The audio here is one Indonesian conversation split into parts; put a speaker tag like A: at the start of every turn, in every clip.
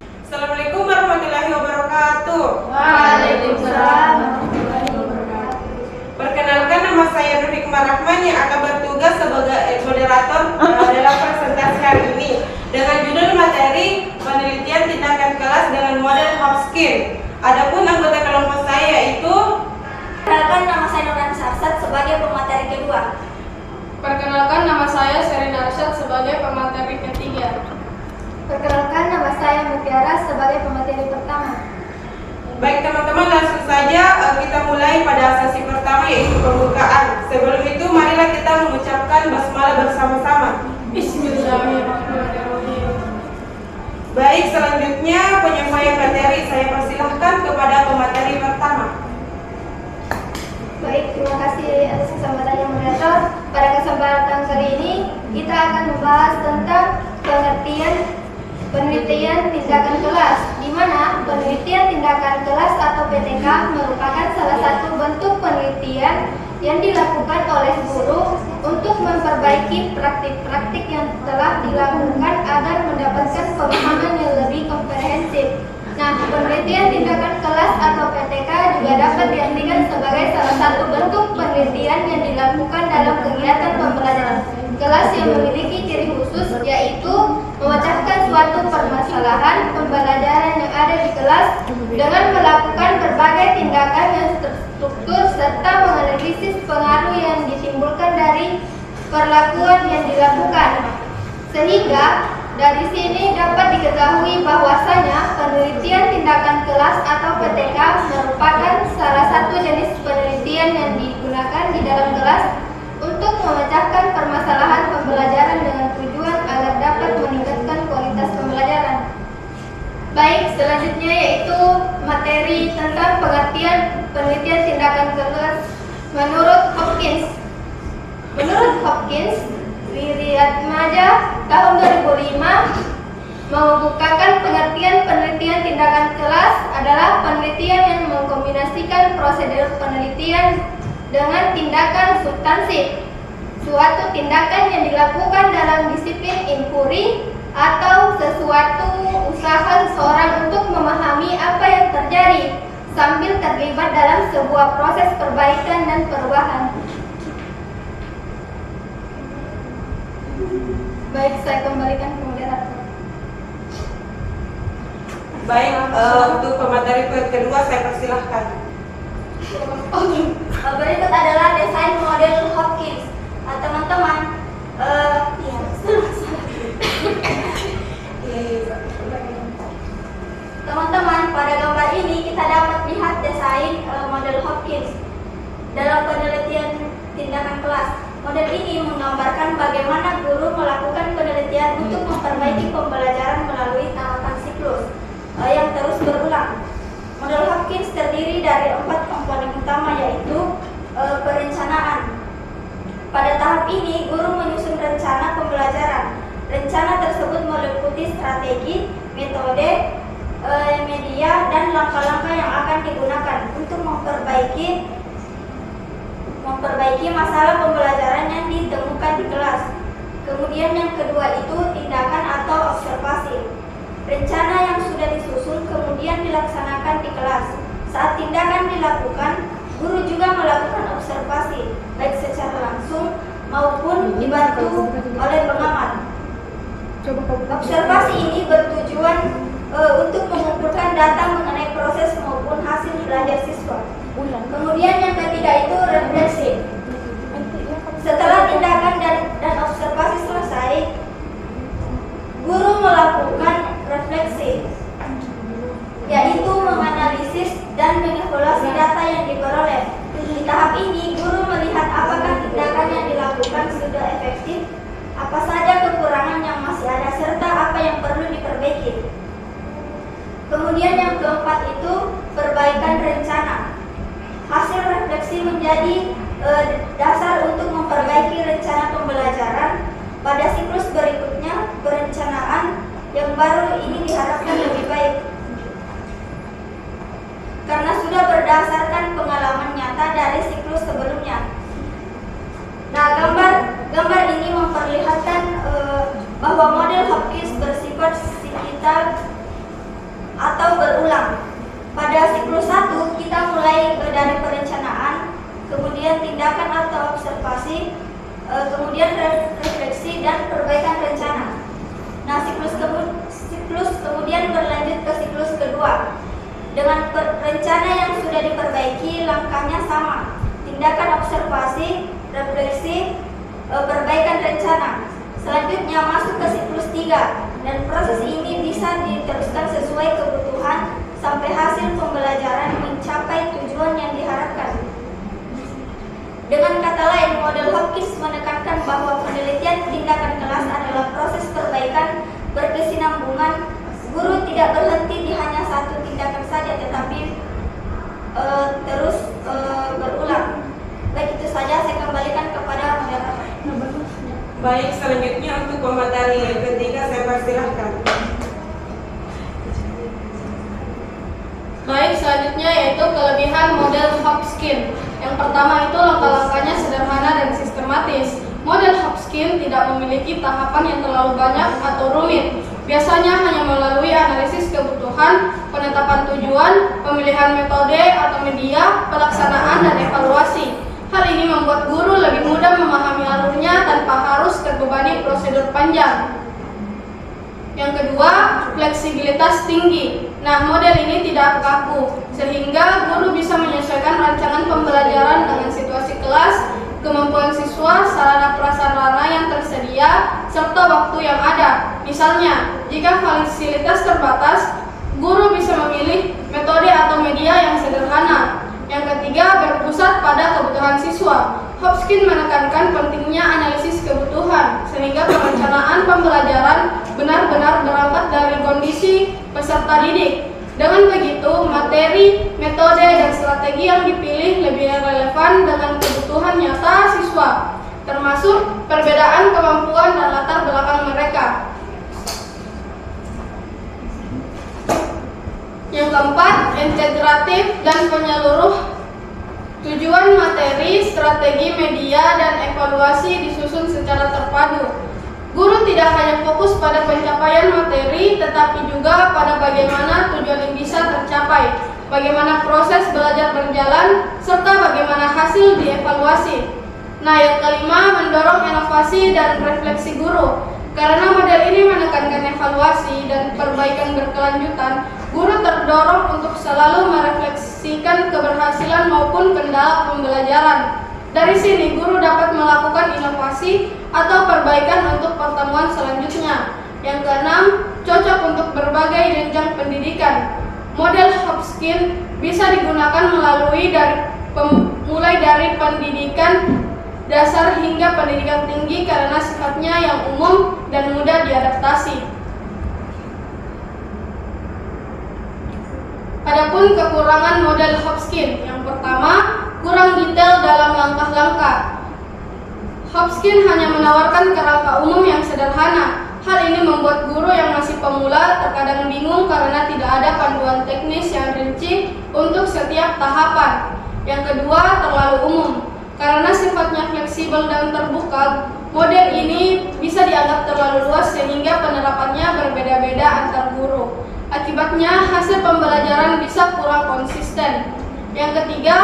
A: Assalamualaikum warahmatullahi wabarakatuh.
B: Waalaikumsalam warahmatullahi wabarakatuh.
A: Perkenalkan, nama saya Nur Hikmah Rahman yang akan bertugas sebagai moderator dalam presentasi hari ini dengan judul materi penelitian tindakan kelas dengan model Hopkins. Adapun anggota kelompok saya yaitu
B: Perkenalkan, nama saya Nurhan Sarsat sebagai pemateri kedua.
C: Perkenalkan, nama saya Serina Arsyad sebagai pemateri ketiga.
B: Perkenalkan, nama saya Mutiara sebagai pemateri pertama.
A: Baik teman-teman, langsung saja kita mulai pada sesi pertama yaitu pembukaan. Sebelum itu marilah kita mengucapkan basmalah bersama-sama.
C: Bismillahirrahmanirrahim.
A: Baik, selanjutnya penyampaian materi. Saya persilahkan kepada pemateri pertama.
B: Baik, terima kasih atas kesempatannya moderator. Pada kesempatan kali ini kita akan membahas tentang penelitian tindakan kelas, di mana penelitian tindakan kelas atau PTK merupakan salah satu bentuk penelitian yang dilakukan oleh guru untuk memperbaiki praktik-praktik yang telah dilakukan agar mendapatkan pemahaman yang lebih komprehensif. Nah, penelitian tindakan kelas atau PTK juga dapat diartikan sebagai salah satu bentuk penelitian yang dilakukan dalam kegiatan pembelajaran kelas yang memiliki ciri khusus, yaitu memecahkan suatu permasalahan pembelajaran yang ada di kelas dengan melakukan berbagai tindakan yang terstruktur serta menganalisis pengaruh yang ditimbulkan dari perlakuan yang dilakukan. Sehingga dari sini dapat diketahui bahwasanya penelitian tindakan kelas atau PTK merupakan salah satu jenis penelitian yang digunakan di dalam kelas untuk memecahkan permasalahan pembelajaran dengan tujuan agar dapat meningkatkan kualitas pembelajaran. Baik, selanjutnya yaitu materi tentang pengertian penelitian tindakan kelas menurut Hopkins. Menurut Hopkins, Riwayat Maja tahun 2005 membukakan pengertian penelitian tindakan kelas adalah penelitian yang mengkombinasikan prosedur penelitian dengan tindakan substansif. Suatu tindakan yang dilakukan dalam disiplin inquiry atau sesuatu usaha seseorang untuk memahami apa yang terjadi sambil terlibat dalam sebuah proses perbaikan dan perubahan. Baik, saya kembalikan ke moderator.
A: Baik, untuk pemateri kedua saya persilahkan.
B: Berikut adalah desain model Hopkins. Teman-teman, teman-teman, pada gambar ini kita dapat lihat desain model Hopkins dalam penelitian tindakan kelas. Model ini menggambarkan bagaimana guru melakukan penelitian untuk memperbaiki pembelajaran melalui tahapan siklus yang terus berulang. Model Hopkins terdiri dari 4 komponen utama, yaitu perencanaan. Pada tahap ini, guru menyusun rencana pembelajaran. Rencana tersebut meliputi strategi, metode, media, dan langkah-langkah yang akan digunakan untuk memperbaiki masalah pembelajaran yang ditemukan di kelas. Kemudian yang kedua itu tindakan atau observasi. Rencana yang sudah disusun kemudian dilaksanakan di kelas. Saat tindakan dilakukan, guru juga melakukan observasi, baik secara langsung maupun dibantu oleh pengamat. Observasi ini bertujuan untuk mengumpulkan data mengenai proses maupun hasil belajar siswa. Kemudian yang ketiga itu refleksi. Setelah tindakan dan observasi selesai, guru melakukan refleksi, yaitu menganalisis dan mengevaluasi data yang diperoleh. Di tahap ini, guru melihat apakah tindakan yang dilakukan sudah efektif, apa saja kekurangan yang masih ada, serta apa yang perlu diperbaiki. Kemudian yang keempat itu perbaikan rencana. Hasil refleksi menjadi dasar untuk memperbaiki rencana pembelajaran pada siklus berikutnya. Perencanaan yang baru ini diharapkan lebih baik karena sudah berdasarkan pengalaman nyata dari siklus sebelumnya. Nah, gambar ini memperlihatkan bahwa model Hopkins bersifat kemudian refleksi dan perbaikan rencana. Nah, siklus kemudian berlanjut ke siklus kedua. Dengan rencana yang sudah diperbaiki, langkahnya sama. Tindakan observasi, refleksi, perbaikan rencana. Selanjutnya masuk ke siklus 3, dan proses ini bisa diteruskan sesuai kebutuhan sampai hasil pembelajaran mencapai tujuan yang diharapkan. Dengan kata lain, model Hopkins menekankan bahwa penelitian tindakan kelas adalah proses perbaikan berkesinambungan. Guru tidak berhenti di hanya satu tindakan saja, tetapi terus berulang. Baik, itu saja, saya kembalikan kepada moderator.
A: Baik, selanjutnya untuk pemateri yang ketiga saya persilahkan.
C: Baik, selanjutnya yaitu kelebihan model Hopkins. Yang pertama itu langkah-langkahnya sederhana dan sistematis. Model Hopkins tidak memiliki tahapan yang terlalu banyak atau rumit. Biasanya hanya melalui analisis kebutuhan, penetapan tujuan, pemilihan metode atau media, pelaksanaan, dan evaluasi. Hal ini membuat guru lebih mudah memahami alurnya tanpa harus terbebani prosedur panjang. Yang kedua, fleksibilitas tinggi. Nah, model ini tidak kaku, sehingga guru bisa menyesuaikan rancangan pembelajaran dengan situasi kelas, kemampuan siswa, sarana prasarana yang tersedia, serta waktu yang ada. Misalnya, jika fasilitas terbatas, guru bisa memilih metode atau media yang sederhana. Yang ketiga, berpusat pada kebutuhan siswa. Hopkins menekankan pentingnya analisis kebutuhan, sehingga perencanaan pembelajaran benar-benar berangkat dari kondisi peserta didik. Dengan begitu, materi, metode, dan strategi yang dipilih lebih relevan dengan kebutuhan nyata siswa, termasuk perbedaan kemampuan dan latar belakang mereka. Yang keempat, integratif dan penyeluruh. Tujuan materi, strategi, media, dan evaluasi disusun secara terpadu. Guru tidak hanya fokus pada pencapaian materi, tetapi juga pada bagaimana tujuan yang bisa tercapai, bagaimana proses belajar berjalan, serta bagaimana hasil dievaluasi. Nah, yang kelima, mendorong inovasi dan refleksi guru. Karena model ini menekankan evaluasi dan perbaikan berkelanjutan, guru terdorong untuk selalu merefleksikan keberhasilan maupun kendala pembelajaran. Dari sini, guru dapat melakukan inovasi atau perbaikan untuk pertemuan selanjutnya. Yang keenam, cocok untuk berbagai jenjang pendidikan. Model Hopkins bisa digunakan mulai dari pendidikan dasar hingga pendidikan tinggi karena sifatnya yang umum dan mudah diadaptasi. Adapun kekurangan model Hopkins, yang pertama, kurang detail dalam langkah-langkah. Hopkins hanya menawarkan kerangka umum yang sederhana. Hal ini membuat guru yang masih pemula terkadang bingung karena tidak ada panduan teknis yang rinci untuk setiap tahapan. Yang kedua, terlalu umum. Karena sifatnya fleksibel dan terbuka, model ini bisa dianggap terlalu luas sehingga penerapannya berbeda-beda antar guru. Akibatnya, hasil pembelajaran bisa kurang konsisten. Yang ketiga,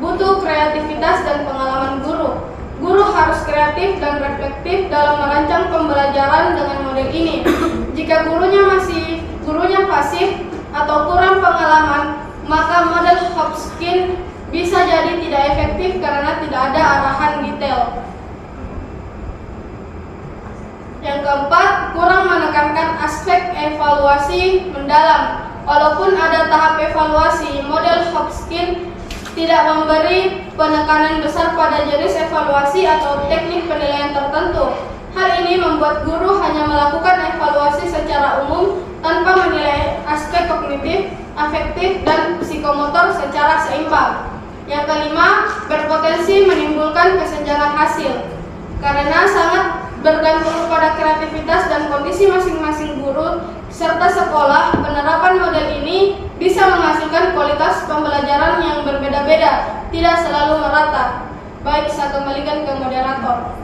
C: butuh kreativitas dan pengalaman guru. Guru harus kreatif dan reflektif dalam merancang pembelajaran dengan model ini. Jika gurunya pasif atau kurang pengalaman, maka model Hopkins bisa jadi tidak efektif karena tidak ada arahan detail. Yang keempat, kurang menekankan aspek evaluasi mendalam. Walaupun ada tahap evaluasi, model Hopkins tidak memberi penekanan besar pada jenis evaluasi atau teknik penilaian tertentu. Hal ini membuat guru hanya melakukan evaluasi secara umum tanpa menilai aspek kognitif, afektif, dan psikomotor secara seimbang. Yang kelima, berpotensi menimbulkan kesenjangan hasil. Karena sangat bergantung pada kreativitas dan kondisi masing-masing guru serta sekolah, penerapan model ini bisa menghasilkan kualitas pembelajaran yang berbeda-beda, tidak selalu merata. Baik, saya kembalikan ke moderator.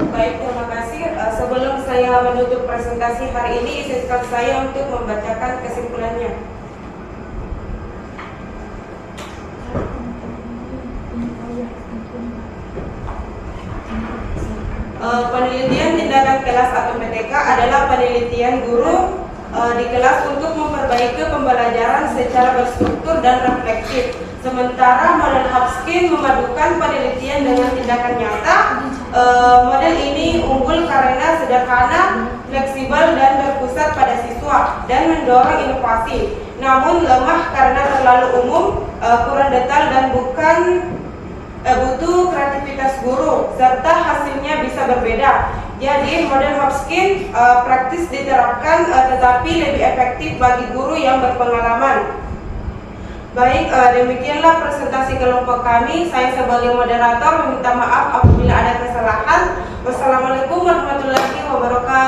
A: Baik, terima kasih. Sebelum saya menutup presentasi hari ini, izinkan saya untuk membacakan kesimpulannya. Penelitian tindakan kelas atau PTK adalah penelitian guru di kelas untuk memperbaiki pembelajaran secara berstruktur dan reflektif. Sementara model Hopkins memadukan penelitian dengan tindakan nyata. Model ini unggul karena sederhana, fleksibel, dan berpusat pada siswa dan mendorong inovasi. Namun lemah karena terlalu umum, kurang detail, dan butuh kreativitas guru, serta hasilnya bisa berbeda. Jadi model Hopkins praktis diterapkan tetapi lebih efektif bagi guru yang berpengalaman. Baik, demikianlah presentasi kelompok kami. Saya sebagai moderator meminta maaf apabila ada kesalahan. Wassalamualaikum warahmatullahi wabarakatuh.